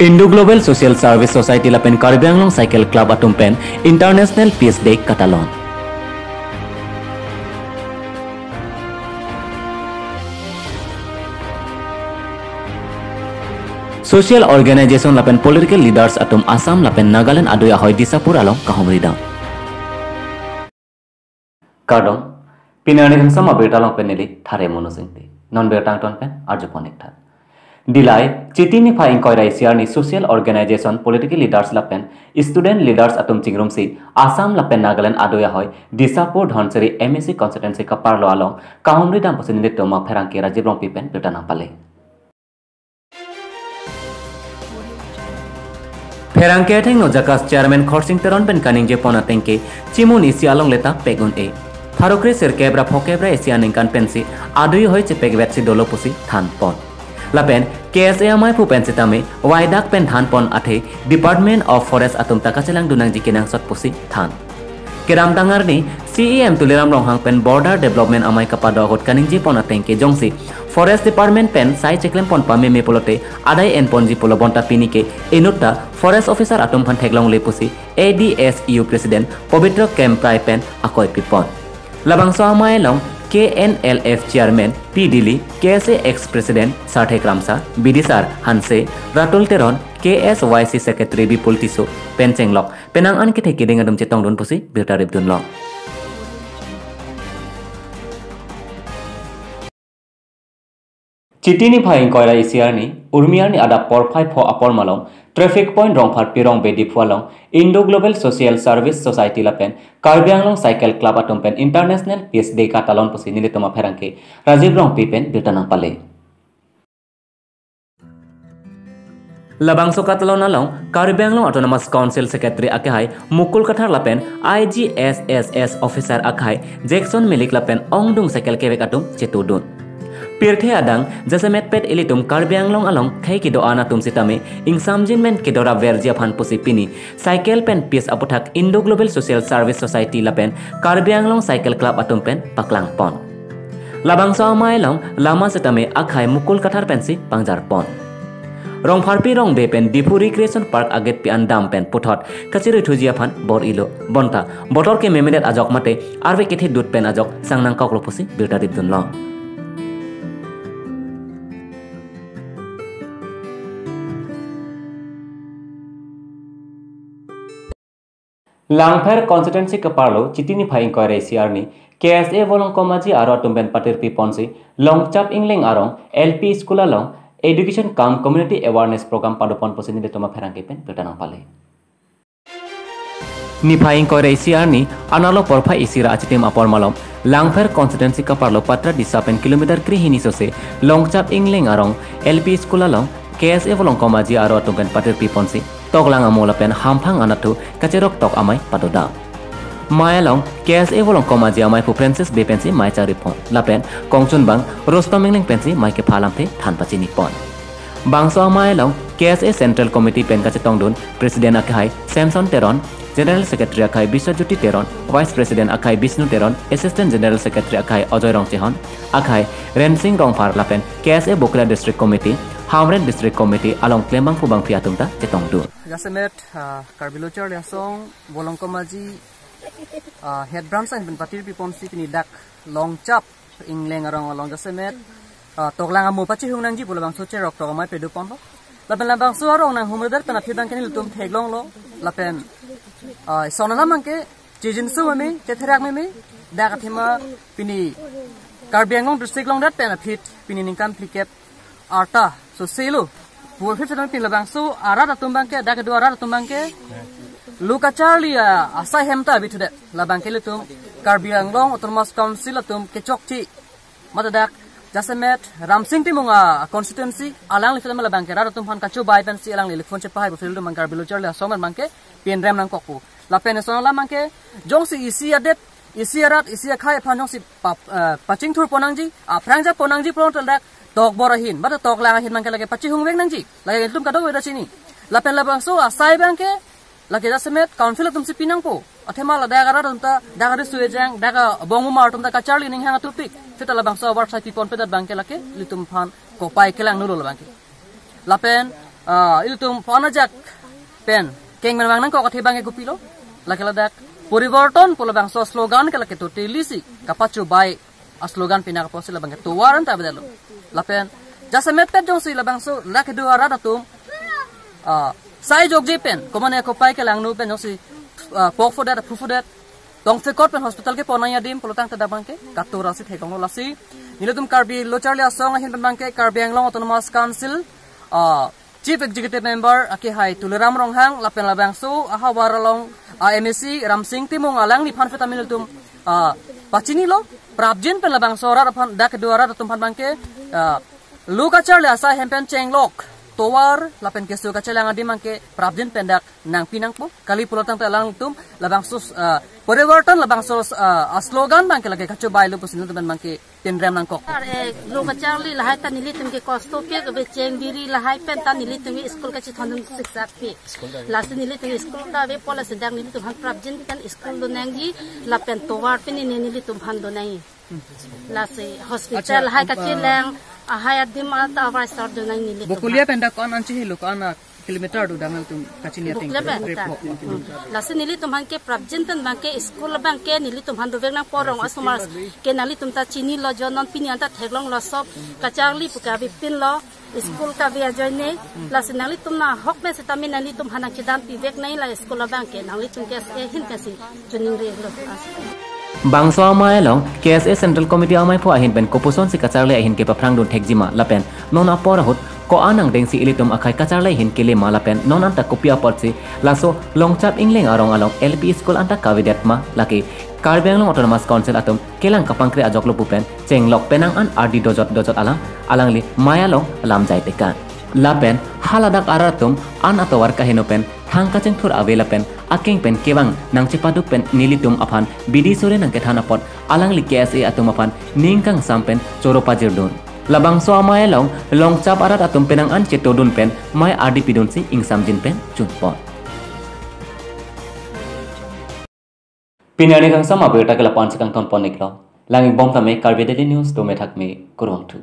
Indo Global Social Service Society lapen Karbi Anglong Cycle Club atum pen International Peace Day Catalan. Social organization lapen political leaders atum Assam lapen Nagaland adui ahoi disapur along kahumridam. Kadong pinani sama betalong peneli thare monosingti non betang ton pen arju connect. Dilai citini fa inquiry siarni social organization political leaders lapen student leaders atum chingrum si Assam lapen Nagaland adui ahoi disapur dhonseri MSc consultancy ka parlo along kahumridam posinili toma pherangke rajibrong pipen betana pale. Pherangke theng no jakas chairman khorsing teron pen kaning je pona tengke chimun isi along leta pegun e Tharokre sir kebra phokebra Asia ningkan pensi adui hoi che pegwetsi dolo pusi than pon lapen KSA amai pu pensi tame waidak pen than pon athe Department of Forest atum takachelang dunang jikinang sot pusi than keram tangar ni CEM tuliram longhang pen border development amai kapado got kaning je pona tengke jongsi Forest Department pen sai cheklem pon pame me polote adai en ponji polo bonta pinike enutta Forest Officer atum phan theklong le pusi ADSU President Pavitra Kemprai pen akoi pipon Labangso amai long KNLF Chairman P. Dili, KSA Ex-President Sarthek Ramsa, Bidisar Hanse, Ratul Teron, KSYC Secretary Bipul Tiso, Pencheng Lok, Penang An Kite Kiding Adum Chetong Dun Pusi, Birtarib Dun Lok. Chitini Phaing Koira Isiarni, Urmiarni Ada Porphai Pho Apor Malong, Traffic Point Rongphar Pirong Bedi Phualong, Indo Global Social Service Society Lapen, Karbi Anglong Cycle Club atum pen International Peace Day Catalan Pusi Nilitoma Pherangke, Rajibrong Pipen Birtanang Pale. Labangso Catalan along, Karbi Anglong Autonomous Council Secretary Akhai, Mukul Kathar Lapen, IGSSS Officer Akhai, Jackson Milik Lapen, Ongdung Cycle Kevek atum Chetudun. Pirthe adang jasemet pet elitum Karbi Anglong along khai ki do ana tum sitame ingsamjin men ki dora verjia phan pusi pini cycle pen peace aputhak Indo Global Social Service Society lapen Karbi Anglong Cycle Club atum pen paklang pon labangsa amai long lama sitame akhai mukul kathar pensi pangjar pon rong pharpi rong be pen Dipu Recreation Park aget pi andam pen puthot kachiri thujia phan bor ilo bonta botor ke memedet ajok mate arve kethi dut pen ajok sangnang koklo pusi birta dibdun long Langpher constituency ke parlo Chitini Phai inquiry siarni KSA volong komaji aro tumben patir pi ponsi longchap ingling arong LP school along education kam community awareness program padopon posini detoma pherangke pen betanang pale ni Phai inquiry siarni analo porpha isira achitim apor malom Langpher constituency ke parlo patra disapen kilometer kri hini sose longchap ingling arong LP school along KSA volong komaji aro tumben patir pi ponsi Toklang amola pen hamphang anatu kacerok tok amai padoda. Mayalong KSA volong komaji amai pu Princess Bay pensi mai cari pon. Lapen kongchun bang Rostomingling pensi mai ke phalam the than pachini pon. Bangso amayalong KSA Central Committee pen kacetong dun President Akhai Samson Teron, General Secretary Akhai Biswajuti Teron, Vice President Akhai Bisnu Teron, Assistant General Secretary Akhai Ajoy Rongchehon, Akhai Rensing Rongphar lapen KSA Bokra District Committee Hamren District Committee along Klembang Pubang Priatum ta cetong du. Jasemet Karbilochar Liasong Bolong Komaji Head Branch and Patir Pipon Sipini Dak Long Chap Ingling arong along Jasemet Toklang Amu Pachi Hunangji Pulabang Soche Rock Togomai Pedupon Lapen Labang Suarong Nang Humudar Tanapidang Kenil Tum Teglong Lo Lapen Sonalamangke Jijin Suami Tetherak Mimi Dakatima Pini Karbiangong District Long Dat Penapit Pini Ningkan Plikep Arta so selo buat fit sedang pin labang so arah tumbang ke dah kedua arah tumbang ke luka Charlie asai hemta bitu dek labang ke letum Karbi Anglong Autonomous Council letum kecok ci mata dak Jasemet Ramsing timunga constituency alang lifit labang ke arah tumpan kacu bai pensi alang lifit cepai bufil tu mangkar bilu Charlie asoman mangke pin rem nang koku lapen esona la mangke jong si isi adet isi arat isi akai panjong si pacing tur ponangji aprangja ponangji pon terdak Tok borahin, bata tok langahin mangke lagi paci hungweng nangji, lagi tum kado weda sini. Lapen labang so asai bangke, lagi Jasemet council tum si pinang po. Athema la daga tumta daga suejang daga bongu mar tumta kacharli ning hang atupik. Fita labang so war sai pipon pedat bangke lagi litum phan ko pai kelang nulu labangke. Lapen ilutum ponajak pen keng menang nang ko kathi bange gupilo lakela dak poriborton polo bang so slogan kala ke to telisi kapachu bai a slogan pina ka posila bang to waran ta bedalo lapen jasa met pet jong si la bang so lak do ara datum sai jog je pen komane ko pai ke lang nu pen jong si pok for that proof for that dong se kot pen hospital ke ponaya dim polotang ta bang ke katura si thekong lasi nilutum karbi locharli asong hin bang ke karbi anglong autonomous council Chief Executive Member aki hai Tuliram Ronghang lapen labang so ahawaralong MSc Ramsing Timong alang ni phanfeta minutum pachini lo prabjin pen labang so ra phan dak duara tum phan bangke luka charle asa hempen chenglok towar lapen kesu ka chelang adi mangke prabjin pendak nang pinang po kali pulotang telang tum labang so poriborton labang so slogan bangke lage kachu bailu pusin tum bangke tenram nang kok luka charli lahai tan nili tum ke kosto pe ke cheng diri lahai pen tan nili tum school ka chi thonum siksa pe last nili tum school da ve pola sedang nili tum han prabjin kan school do nangi lapen towar pe ni nili tum han do nai last hospital hai ka chelang ahai adim ta awar start do nai nili bokulia pendak kon anchi hilu kon kilometer do dangal tum kachini ting last nili tum han ke prabjin tan bang ke school bang ke nili tum han do vek nang porong asumar ke nali tum ta chini lo jonon pinian ta theglong lo sob kachangli puka bi pin lo school ka via joine last nali tum na hok me se tamin nali tum hanak chidan pi vek nai la school bang ke nali tum ke hin ka si chuning re lo Bangso amai long KSA Central Committee amai pho ahin ben kopuson si kacharle ahin ke paprang dun thekjima lapen nona porahut ko anang deng si ilitum akai kacharle hin kele malapen non anta kopia porsi laso longchap ingleng arong along LP school anta kavidet ma laki Karbianglong Autonomous Council atum kelang kapangkre ajoklo pupen chenglok penang an RD dojot alangli mayalong lam jai tekan lapen haladak aratum an atawar kahinopen thangka chengthur avelapen aking pen kewang nang chipaduk pen nilitum aphan bidi sore nang kethana pot alangli KSA atum aphan ningkang sampen choropajir dun labang so amai long chap arat atum penang an chetodun pen mai RD pidun si ingsamjin pen chunpon Pinani kang sama berta kala pan sekang ton pon niklo langi bom tame Karbi Daily News to methak me kurwang tu